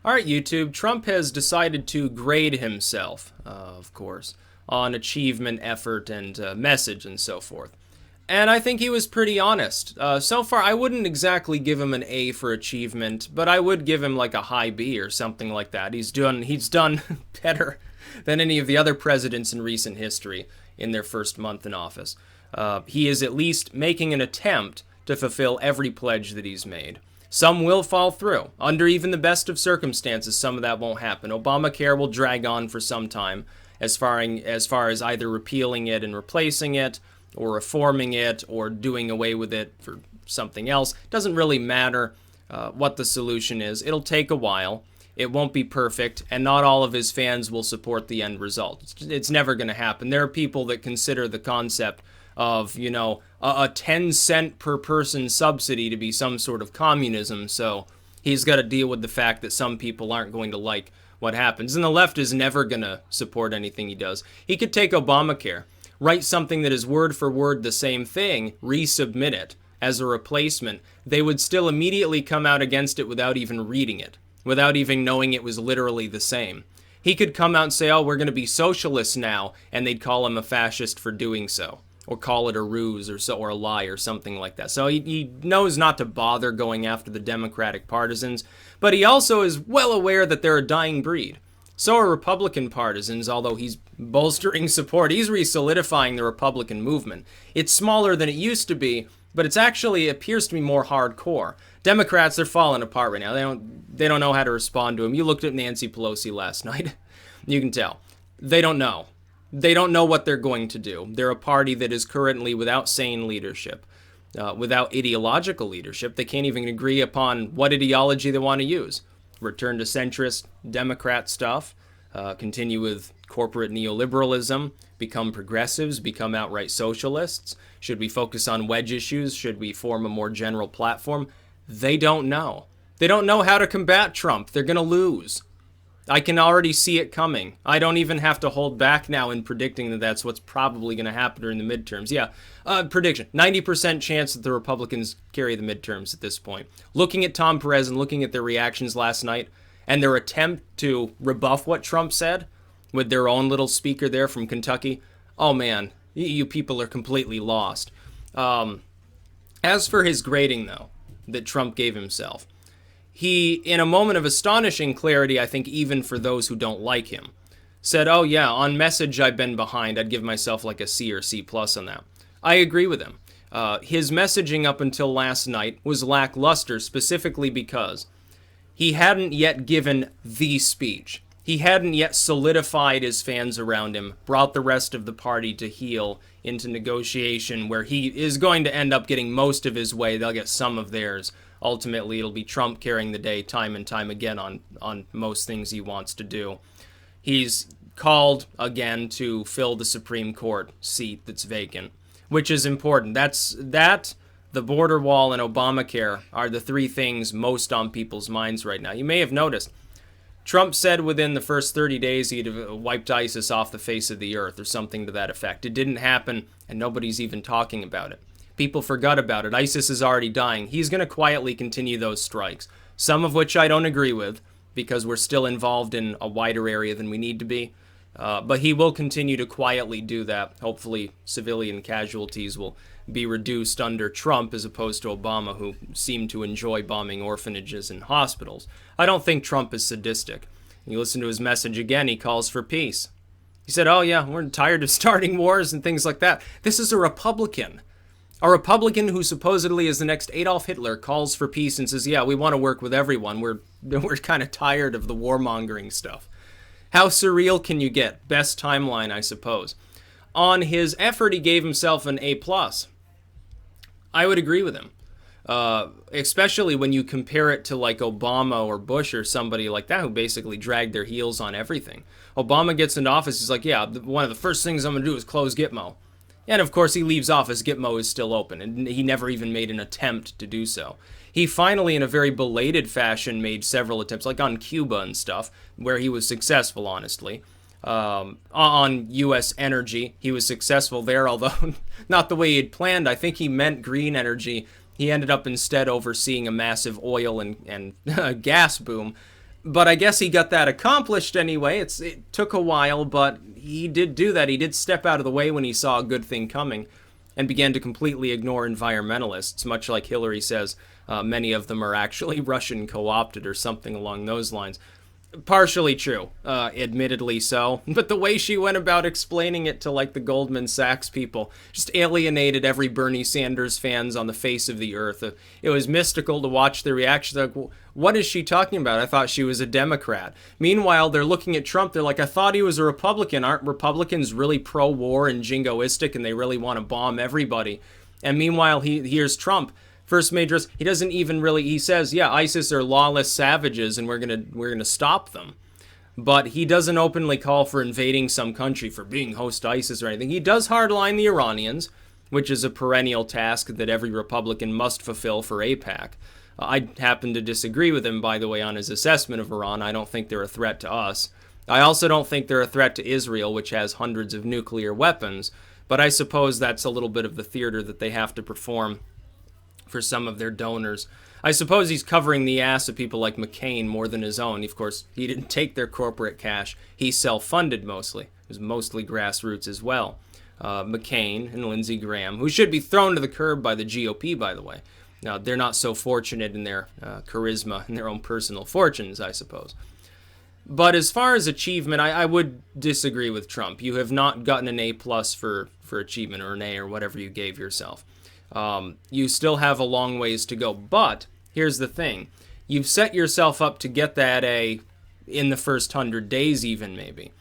All right, YouTube, Trump has decided to grade himself, of course, on achievement, effort, and message and so forth. And I think he was pretty honest. So far, I wouldn't exactly give him an A for achievement, but I would give him like a high B or something like that. He's done better than any of the other presidents in recent history in their first month in office. He is at least making an attempt to fulfill every pledge that he's made. Some will fall through. Under even the best of circumstances, some of that won't happen. Obamacare will drag on for some time as far as either repealing it and replacing it, or reforming it, or doing away with it for something else. Doesn't really matter what the solution is. It'll take a while. It won't be perfect, and not all of his fans will support the end result. It's never going to happen. There are people that consider the concept of, a 10 cent per person subsidy to be some sort of communism, so he's got to deal with the fact that some people aren't going to like what happens. And the left is never going to support anything he does. He could take Obamacare, write something that is word for word the same thing, resubmit it as a replacement. They would still immediately come out against it without even reading it, without even knowing it was literally the same. He could come out and say, oh, we're going to be socialists now, and they'd call him a fascist for doing so, or call it a ruse or a lie or something like that. So he knows not to bother going after the Democratic partisans, but he also is well aware that they're a dying breed. So are Republican partisans, although he's bolstering support. He's re-solidifying the Republican movement. It's smaller than it used to be, but it appears to be more hardcore. Democrats, they're falling apart right now. They don't know how to respond to him. You looked at Nancy Pelosi last night. You can tell. They don't know. They don't know what they're going to do. They're a party that is currently without sane leadership, without ideological leadership. They can't even agree upon what ideology they want to use. Return to centrist Democrat stuff, continue with corporate neoliberalism, become progressives, become outright socialists. Should we focus on wedge issues? Should we form a more general platform? They don't know. They don't know how to combat Trump. They're going to lose. I can already see it coming. I don't even have to hold back now in predicting that that's what's probably going to happen during the midterms. Yeah, prediction. 90% chance that the Republicans carry the midterms at this point. Looking at Tom Perez and looking at their reactions last night and their attempt to rebuff what Trump said with their own little speaker there from Kentucky, oh man, you people are completely lost. As for his grading, though, that Trump gave himself, he, in a moment of astonishing clarity, I think even for those who don't like him, said, oh yeah, on message I've been behind. I'd give myself like a C or C plus on that. I agree with him. His messaging up until last night was lackluster, specifically because he hadn't yet given the speech. He hadn't yet solidified his fans around him, brought the rest of the party to heel into negotiation where he is going to end up getting most of his way. They'll get some of theirs. Ultimately, it'll be Trump carrying the day time and time again on most things he wants to do. He's called again to fill the Supreme Court seat that's vacant, which is important. The border wall and Obamacare are the three things most on people's minds right now. You may have noticed, Trump said within the first 30 days he'd have wiped ISIS off the face of the earth or something to that effect. It didn't happen, and nobody's even talking about it. People forgot about it. ISIS is already dying. He's going to quietly continue those strikes, some of which I don't agree with because we're still involved in a wider area than we need to be. But he will continue to quietly do that. Hopefully, civilian casualties will be reduced under Trump as opposed to Obama, who seemed to enjoy bombing orphanages and hospitals. I don't think Trump is sadistic. You listen to his message again, he calls for peace. He said, oh yeah, we're tired of starting wars and things like that. This is a Republican. A Republican who supposedly is the next Adolf Hitler calls for peace and says, yeah, we want to work with everyone. We're kind of tired of the warmongering stuff. How surreal can you get? Best timeline, I suppose. On his effort, he gave himself an A+. I would agree with him. Especially when you compare it to like Obama or Bush or somebody like that who basically dragged their heels on everything. Obama gets into office, he's like, yeah, one of the first things I'm going to do is close Gitmo. And of course he leaves office, Gitmo is still open, and he never even made an attempt to do so. He finally, in a very belated fashion, made several attempts, like on Cuba and stuff, where he was successful, honestly. On U.S. energy, he was successful there, although not the way he had planned. I think he meant green energy. He ended up instead overseeing a massive oil and gas boom. But I guess he got that accomplished anyway. It took a while, but he did do that. He did step out of the way when he saw a good thing coming and began to completely ignore environmentalists, much like Hillary says many of them are actually Russian co-opted or something along those lines. Partially true, admittedly so, but the way she went about explaining it to like the Goldman Sachs people just alienated every Bernie Sanders fans on the face of the earth. It was mystical to watch the reaction. Like, what is she talking about? I thought she was a Democrat. Meanwhile, they're looking at Trump. They're like, I thought he was a Republican. Aren't Republicans really pro-war and jingoistic and they really want to bomb everybody? And meanwhile, here's Trump. First major, he doesn't even really, he says, yeah, ISIS are lawless savages and we're gonna stop them. But he doesn't openly call for invading some country for being host to ISIS or anything. He does hardline the Iranians, which is a perennial task that every Republican must fulfill for AIPAC. I happen to disagree with him, by the way, on his assessment of Iran. I don't think they're a threat to us. I also don't think they're a threat to Israel, which has hundreds of nuclear weapons. But I suppose that's a little bit of the theater that they have to perform for some of their donors. I suppose he's covering the ass of people like McCain more than his own. Of course, he didn't take their corporate cash. He self-funded mostly. It was mostly grassroots as well. McCain and Lindsey Graham, who should be thrown to the curb by the GOP, by the way. Now, they're not so fortunate in their charisma and their own personal fortunes, I suppose. But as far as achievement, I would disagree with Trump. You have not gotten an A+ for achievement, or an A, or whatever you gave yourself. You still have a long ways to go, but here's the thing. You've set yourself up to get that A in the first 100 days even, maybe,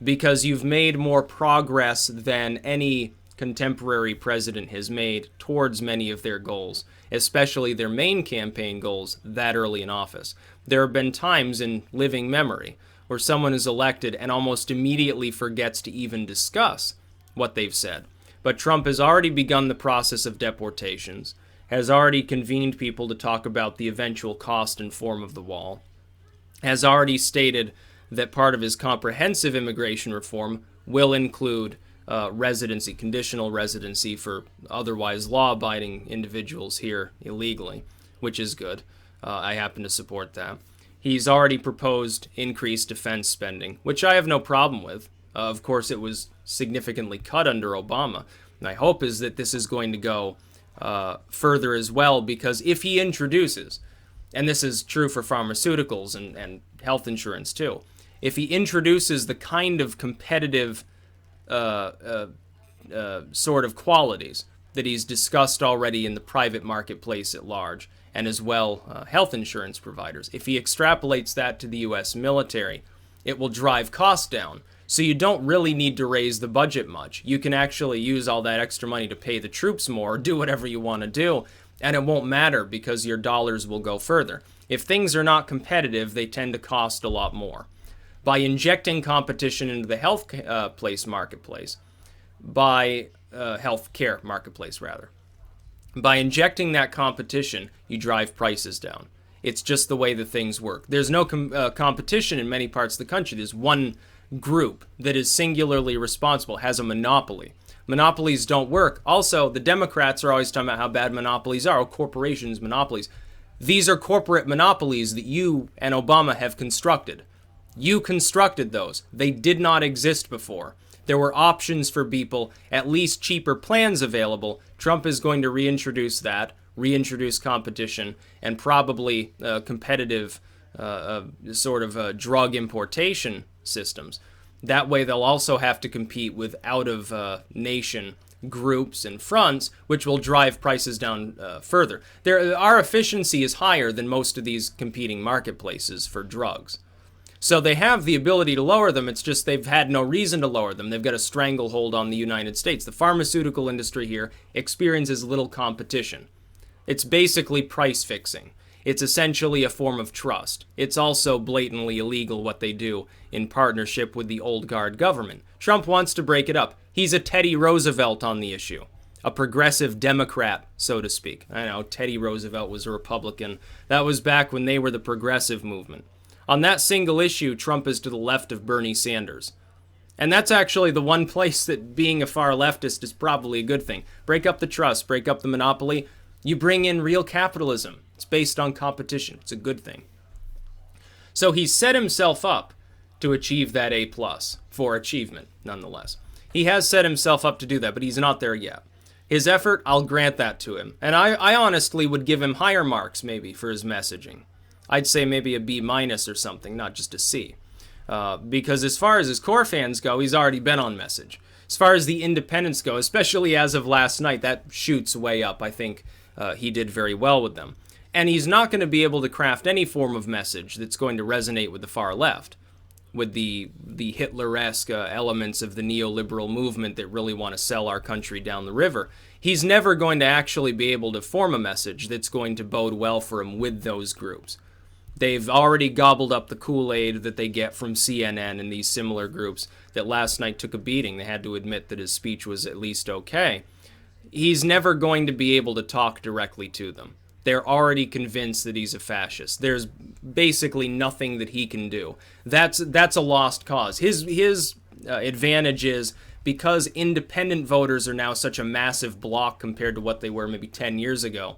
because you've made more progress than any contemporary president has made towards many of their goals, especially their main campaign goals that early in office. There have been times in living memory where someone is elected and almost immediately forgets to even discuss what they've said. But Trump has already begun the process of deportations, has already convened people to talk about the eventual cost and form of the wall, has already stated that part of his comprehensive immigration reform will include residency, conditional residency for otherwise law-abiding individuals here illegally, which is good. I happen to support that. He's already proposed increased defense spending, which I have no problem with. Of course, it was significantly cut under Obama. My hope is that this is going to go further as well, because if he introduces, and this is true for pharmaceuticals and health insurance too, if he introduces the kind of competitive sort of qualities that he's discussed already in the private marketplace at large, and as well health insurance providers, if he extrapolates that to the U.S. military, it will drive costs down. So you don't really need to raise the budget much. You can actually use all that extra money to pay the troops more, or do whatever you want to do, and it won't matter because your dollars will go further. If things are not competitive, they tend to cost a lot more. By injecting competition into the health marketplace, by healthcare marketplace rather, by injecting that competition, you drive prices down. It's just the way the things work. There's no competition in many parts of the country. There's one group that is singularly responsible, has a monopoly. Monopolies don't work. Also, the Democrats are always talking about how bad monopolies are. Oh, corporations, monopolies. These are corporate monopolies that you and Obama have constructed. You constructed those. They did not exist before. There were options for people, at least cheaper plans available. Trump is going to reintroduce that, reintroduce competition, and probably competitive sort of drug importation systems. That way they'll also have to compete with out-of-nation groups and fronts, which will drive prices down further. Our efficiency is higher than most of these competing marketplaces for drugs. So they have the ability to lower them, it's just they've had no reason to lower them. They've got a stranglehold on the United States. The pharmaceutical industry here experiences little competition. It's basically price fixing. It's essentially a form of trust. It's also blatantly illegal what they do in partnership with the old guard government. Trump wants to break it up. He's a Teddy Roosevelt on the issue. A progressive Democrat, so to speak. I know, Teddy Roosevelt was a Republican. That was back when they were the progressive movement. On that single issue, Trump is to the left of Bernie Sanders. And that's actually the one place that being a far leftist is probably a good thing. Break up the trust, break up the monopoly. You bring in real capitalism. It's based on competition. It's a good thing. So he set himself up to achieve that A plus for achievement, nonetheless. He has set himself up to do that, but he's not there yet. His effort, I'll grant that to him. And I honestly would give him higher marks, maybe, for his messaging. I'd say maybe a B minus or something, not just a C. Because as far as his core fans go, he's already been on message. As far as the independents go, especially as of last night, that shoots way up. I think he did very well with them. And he's not going to be able to craft any form of message that's going to resonate with the far left, with the Hitler-esque elements of the neoliberal movement that really want to sell our country down the river. He's never going to actually be able to form a message that's going to bode well for him with those groups. They've already gobbled up the Kool-Aid that they get from CNN and these similar groups that last night took a beating. They had to admit that his speech was at least okay. He's never going to be able to talk directly to them. They're already convinced that he's a fascist. There's basically nothing that he can do. That's a lost cause. His advantage is because independent voters are now such a massive block compared to what they were maybe 10 years ago,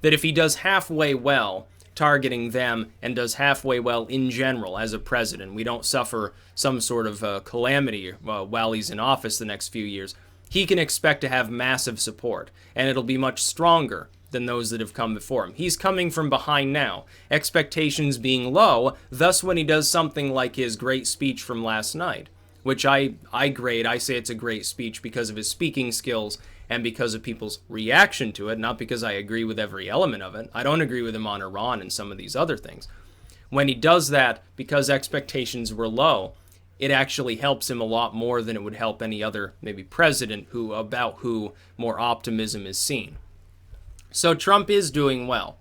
that if he does halfway well targeting them and does halfway well in general as a president, we don't suffer some sort of calamity while he's in office the next few years, he can expect to have massive support, and it'll be much stronger than those that have come before him. He's coming from behind now, expectations being low, thus when he does something like his great speech from last night, which I grade, I say it's a great speech because of his speaking skills and because of people's reaction to it, not because I agree with every element of it. I don't agree with him on Iran and some of these other things. When he does that, because expectations were low, it actually helps him a lot more than it would help any other maybe president about who more optimism is seen. So Trump is doing well.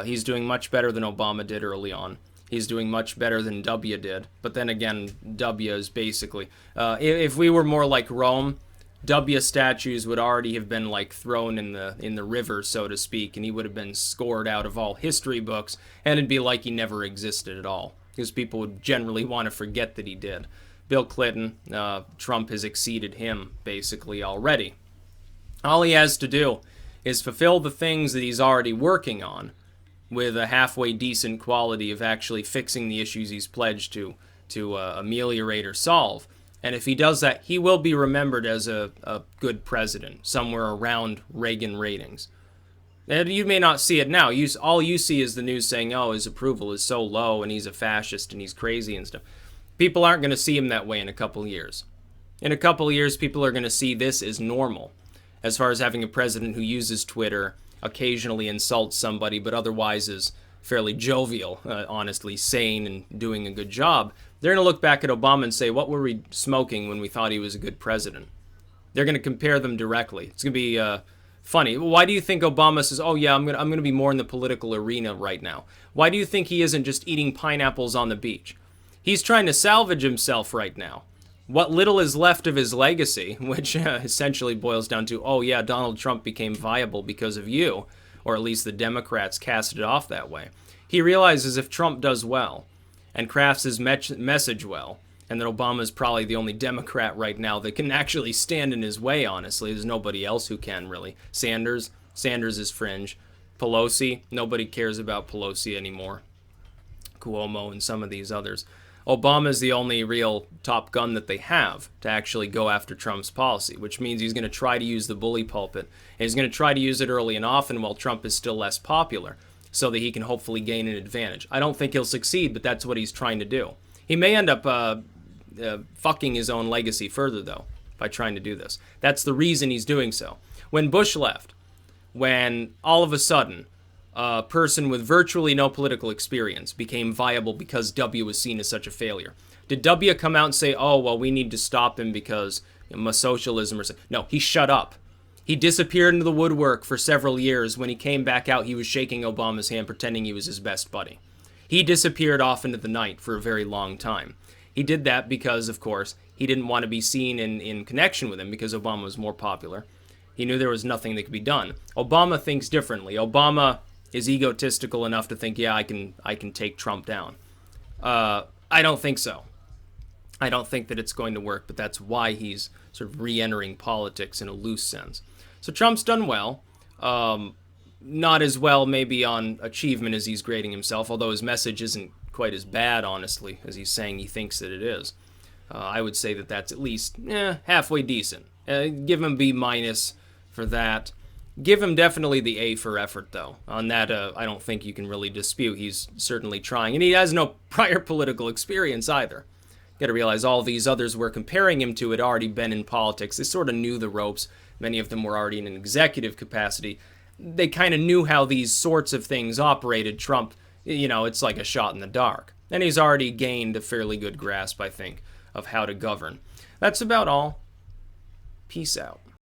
He's doing much better than Obama did early on. He's doing much better than W did. But then again, W is basically... if we were more like Rome, W statues would already have been like thrown in the river, so to speak, and he would have been scored out of all history books, and it'd be like he never existed at all, because people would generally want to forget that he did. Bill Clinton, Trump has exceeded him, basically, already. All he has to do is fulfill the things that he's already working on with a halfway decent quality of actually fixing the issues he's pledged to ameliorate or solve. And if he does that, he will be remembered as a good president, somewhere around Reagan ratings. And you may not see it now. All you see is the news saying, oh, his approval is so low and he's a fascist and he's crazy and stuff. People aren't going to see him that way in a couple of years. In a couple of years, people are going to see this as normal, as far as having a president who uses Twitter, occasionally insults somebody, but otherwise is fairly jovial, honestly, sane, and doing a good job. They're going to look back at Obama and say, what were we smoking when we thought he was a good president? They're going to compare them directly. It's going to be funny. Why do you think Obama says, oh yeah, I'm going to be more in the political arena right now? Why do you think he isn't just eating pineapples on the beach? He's trying to salvage himself right now. What little is left of his legacy, which essentially boils down to, oh yeah, Donald Trump became viable because of you, or at least the Democrats cast it off that way. He realizes if Trump does well and crafts his message well, and that Obama is probably the only Democrat right now that can actually stand in his way, honestly. There's nobody else who can, really. Sanders is fringe. Pelosi, nobody cares about Pelosi anymore. Cuomo and some of these others. Obama is the only real top gun that they have to actually go after Trump's policy, which means he's going to try to use the bully pulpit, and he's going to try to use it early and often while Trump is still less popular, so that he can hopefully gain an advantage. I don't think he'll succeed, but that's what he's trying to do. He may end up fucking his own legacy further, though, by trying to do this. That's the reason he's doing so. When Bush left, when all of a sudden a person with virtually no political experience became viable because W was seen as such a failure, did W come out and say, oh, well, we need to stop him because socialism or something? No, he shut up. He disappeared into the woodwork for several years. When he came back out, he was shaking Obama's hand, pretending he was his best buddy. He disappeared off into the night for a very long time. He did that because, of course, he didn't want to be seen in connection with him because Obama was more popular. He knew there was nothing that could be done. Obama thinks differently. Obama is egotistical enough to think, yeah, I can take Trump down. I don't think so. I don't think that it's going to work, but that's why he's sort of re-entering politics in a loose sense. So Trump's done well. Not as well maybe on achievement as he's grading himself, although his message isn't quite as bad, honestly, as he's saying he thinks that it is. I would say that that's at least halfway decent. Give him B minus for that. Give him definitely the A for effort, though. On that, I don't think you can really dispute. He's certainly trying, and he has no prior political experience either. Got to realize all these others we're comparing him to had already been in politics. They sort of knew the ropes. Many of them were already in an executive capacity. They kind of knew how these sorts of things operated. Trump, it's like a shot in the dark. And he's already gained a fairly good grasp, I think, of how to govern. That's about all. Peace out.